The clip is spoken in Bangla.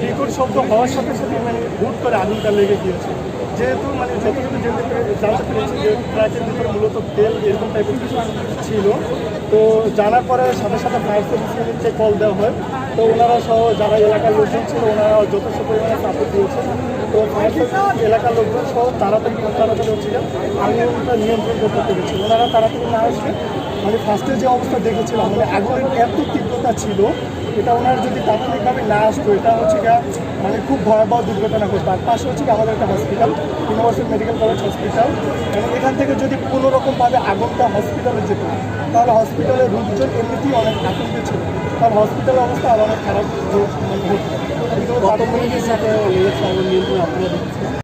বিকট শব্দ হওয়ার সাথে সাথে মানে হুট করে আগুনটা লেগে গিয়েছে। যেহেতু মানে যতটুকু জানতে পেরেছি যে ট্রাকের ভিতরে মূলত তেল এরকম টাইপের কিছু ছিল। তো জানার পরে সাথে সাথে ফায়ার সার্ভিসকে কল দেওয়া হয়। তো ওনারা সহ যারা এলাকার লোকজন ছিল ওনারা যথেষ্ট পরিমাণে সাপোর্ট দিয়েছে। তো ফায়ার সার্ভিস এলাকার লোকজন সহ তাড়াতাড়ি হচ্ছিল আগুনটা নিয়ন্ত্রণ করতে পেরেছে। ওনারা তাড়াতাড়ি না আসলে মানে ফার্স্টে যে অবস্থা দেখেছিলাম মানে আগুনের এত তীব্রতা ছিল, এটা ওনার যদি তাৎক্ষণিকভাবে না আসতো এটা হচ্ছে গিয়ে মানে খুব ভয়াবহ দুর্ঘটনা ঘটতো। আর পাশে হচ্ছে আমাদের একটা hospital, university medical college hospital. এবং এখান থেকে যদি কোনোরকমভাবে আগুনটা হসপিটালে যেত তাহলে হসপিটালের রোগজন এমনিতেই অনেক আতঙ্কে ছিল, কারণ হসপিটালের অবস্থা আর অনেক খারাপ হতো। কত মিনিটের সাথে লেগেছে আগুন নিয়ন্ত্রণ আপনারা দেখছেন?